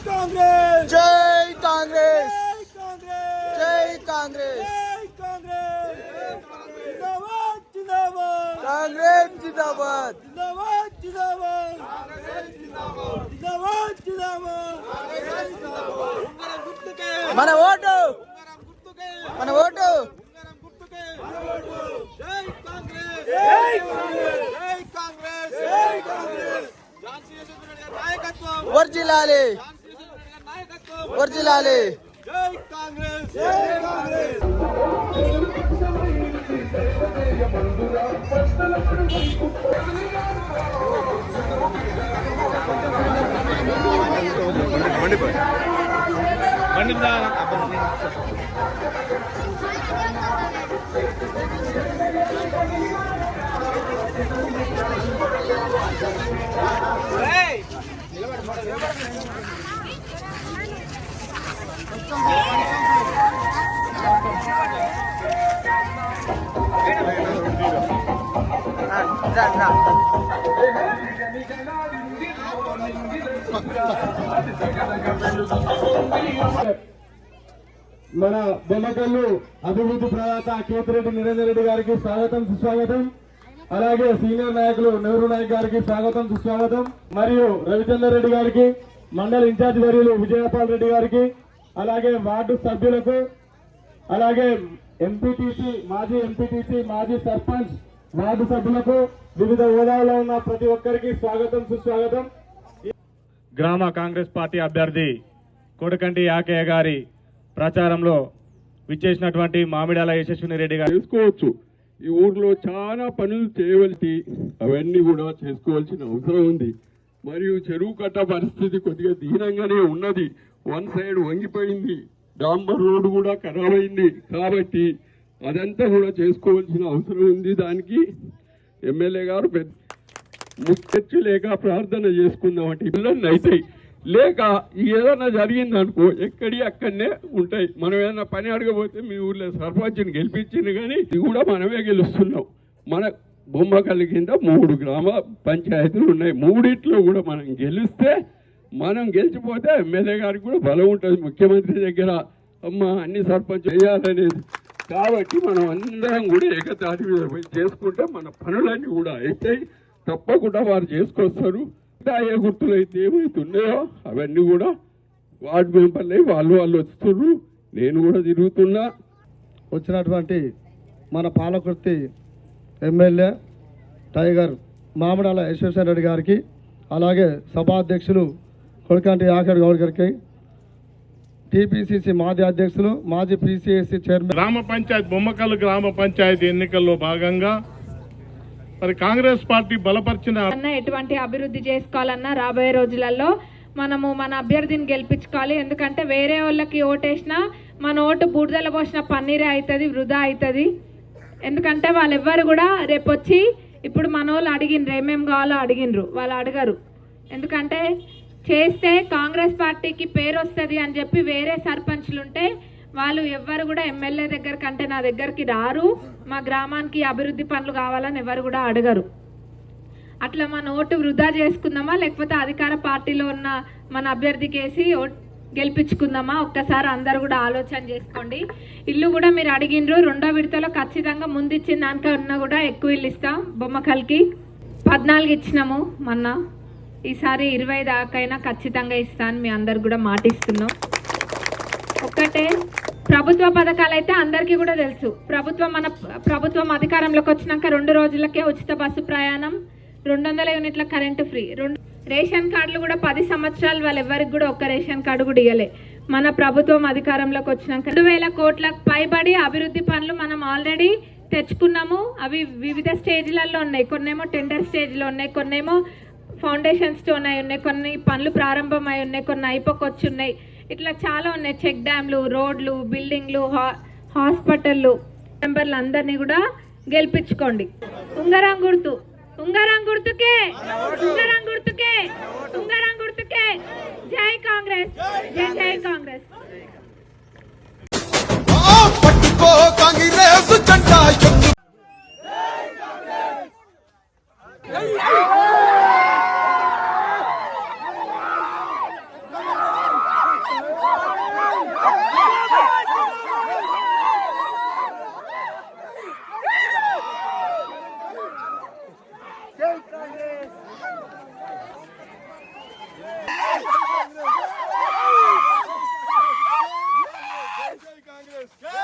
कांग्रेस जय कांग्रेस जय कांग्रेस कांग्रेस जिंदाबाद మన ఓటు మన ఓటు జై కాంగ్రెస్ జై కాంగ్రెస్ జై కాంగ్రెస్ జై కాంగ్రెస్ నాయకత్వం వర్జిల్లాలి వర్జిల్లాలి జై కాంగ్రెస్ జై కాంగ్రెస్ మన బొమ్మకల్లు అభివృద్ధి ప్రదాత కేతిరెడ్డి నిరంజన్ రెడ్డి గారికి స్వాగతం సుస్వాగతం. అలాగే సీనియర్ నాయకులు నెహ్రూ నాయక్ గారికి స్వాగతం సుస్వాగతం. మరియు రవిచంద్ర రెడ్డి గారికి, మండల ఇన్ఛార్జ్ వర్యులు విజయపాల్ రెడ్డి గారికి, అలాగే వార్డు సభ్యులకు, అలాగే ఎంపీటీసీ, మాజీ ఎంపీటీసీ, మాజీ సర్పంచ్, వార్డు సభ్యులకు, వివిధ హోదాలో ఉన్న ప్రతి ఒక్కరికి స్వాగతం సుస్వాగతం. గ్రామ కాంగ్రెస్ పార్టీ అభ్యర్థి కోడకంటి యాకయ్య గారి ప్రచారంలో విచ్చేసినటువంటి మామిడాల యశస్విని రెడ్డి గారు చేసుకోవచ్చు. ఈ ఊర్లో చాలా పనులు చేయవలసి అవన్నీ కూడా చేసుకోవాల్సిన అవసరం ఉంది. మరియు చెరువు కట్ట పరిస్థితి కొద్దిగా దీనంగానే ఉన్నది. వన్ సైడ్ వంగిపోయింది, డాంబర్ రోడ్డు కూడా ఖరాబ్ అయింది. కాబట్టి అదంతా కూడా చేసుకోవాల్సిన అవసరం ఉంది. దానికి ఎమ్మెల్యే గారు ముఖ్యచ్చు లేక ప్రార్థన చేసుకుందామంటే పిల్లలు అవుతాయి, లేక ఏదైనా జరిగిందనుకో ఎక్కడి అక్కడనే ఉంటాయి. మనం ఏదైనా పని అడగబోతే మీ ఊర్లో సర్పంచ్ని గెలిపించింది, కానీ ఇది కూడా మనమే గెలుస్తున్నాం. మన బొమ్మకల్లి కింద 3 గ్రామ పంచాయతీలు ఉన్నాయి. 3 కూడా మనం గెలిస్తే, మనం గెలిచిపోతే ఎమ్మెల్యే గారికి కూడా బలం ఉంటుంది ముఖ్యమంత్రి దగ్గర. అమ్మ అన్ని సర్పంచ్ చేయాలనేది. కాబట్టి మనం అందరం కూడా ఏకతాటి మీద పోయి చేసుకుంటే మన పనులన్నీ కూడా అవుతాయి. తప్పకుండా వారు చేసుకొస్తారు. ఏ గుర్తులు అయితే ఏమవుతున్నాయో అవన్నీ కూడా వార్డు మెంబర్లు వాళ్ళు వస్తున్నారు. నేను కూడా తిరుగుతున్నా. వచ్చినటువంటి మన పాలకుర్తి ఎమ్మెల్యే టైగర్ మామిడాల యశ్వర్ రెడ్డి గారికి, అలాగే సభాధ్యక్షులు కొడకంటి యాకయ్య గౌడ్ గారికి, టీపీసీసీ మాజీ అధ్యక్షులు, మాజీ పీసీఎస్సీ చైర్మన్. గ్రామ పంచాయతీ బొమ్మకల్లు గ్రామ పంచాయతీ ఎన్నికల్లో భాగంగా మరి కాంగ్రెస్ పార్టీ బలపరిచిన ఎటువంటి అభివృద్ధి చేసుకోవాలన్నా రాబోయే రోజులలో మనము మన అభ్యర్థిని గెలిపించుకోవాలి. ఎందుకంటే వేరే వాళ్ళకి ఓటేసినా మన ఓటు బూడిదల పోసిన పన్నీరే అవుతుంది, వృధా అవుతుంది. ఎందుకంటే వాళ్ళు ఎవ్వరు కూడా రేపు వచ్చి ఇప్పుడు మన వాళ్ళు అడిగినరు, ఏమేమి కావాలో అడిగినరు, వాళ్ళు అడగరు. ఎందుకంటే చేస్తే కాంగ్రెస్ పార్టీకి పేరు వస్తుంది అని చెప్పి వేరే సర్పంచ్లు ఉంటే వాళ్ళు ఎవ్వరు కూడా ఎమ్మెల్యే దగ్గర కంటే నా దగ్గరికి రారు, మా గ్రామానికి అభివృద్ధి పనులు కావాలని ఎవరు కూడా అడగరు. అట్లా మన ఓటు వృధా చేసుకుందామా, లేకపోతే అధికార పార్టీలో ఉన్న మన అభ్యర్థికి వేసి గెలిపించుకుందామా? ఒక్కసారి అందరు కూడా ఆలోచన చేసుకోండి. ఇల్లు కూడా మీరు అడిగినరు, 2వ విడతలో ఖచ్చితంగా ముందు ఇచ్చిన దానికన్నా కూడా ఎక్కువ ఇల్లు ఇస్తాం. బొమ్మకల్కి 14 ఇచ్చినాము మొన్న, ఈసారి 20 దాకైనా ఖచ్చితంగా ఇస్తాను మీ అందరు కూడా మాటిస్తున్నాం. ఒక్కటే ప్రభుత్వ పథకాలు అయితే అందరికీ కూడా తెలుసు. మన ప్రభుత్వం అధికారంలోకి వచ్చినాక 2 రోజులకే ఉచిత బస్సు ప్రయాణం, 200 యూనిట్ల కరెంటు ఫ్రీ, రేషన్ కార్డులు కూడా 10 సంవత్సరాలు వాళ్ళు ఎవరికి కూడా ఒక్క రేషన్ కార్డు కూడా ఇవ్వలే. మన ప్రభుత్వం అధికారంలోకి వచ్చినాక 2,000 కోట్లకు పైబడి అభివృద్ధి పనులు మనం ఆల్రెడీ తెచ్చుకున్నాము. అవి వివిధ స్టేజ్లలో ఉన్నాయి. కొన్నేమో టెండర్ స్టేజ్లో ఉన్నాయి, కొన్నేమో ఫౌండేషన్ స్టోన్ అయి ఉన్నాయి, కొన్ని పనులు ప్రారంభమై ఉన్నాయి, కొన్ని అయిపోకొచ్చి ఉన్నాయి. ఇట్లా చాలా ఉన్నాయి. చెక్ డ్యామ్లు, రోడ్లు, బిల్డింగ్లు, హాస్పిటళ్ళు. మెంబర్లు అందరినీ కూడా గెలిపించుకోండి. ఉంగరం గుర్తు, ఉంగరం గుర్తుకే, ఉంగరం గుర్తుకే, ఉంగరం గుర్తుకే. జై కాంగ్రెస్, జై జై కాంగ్రెస్. కాంగ్రెస్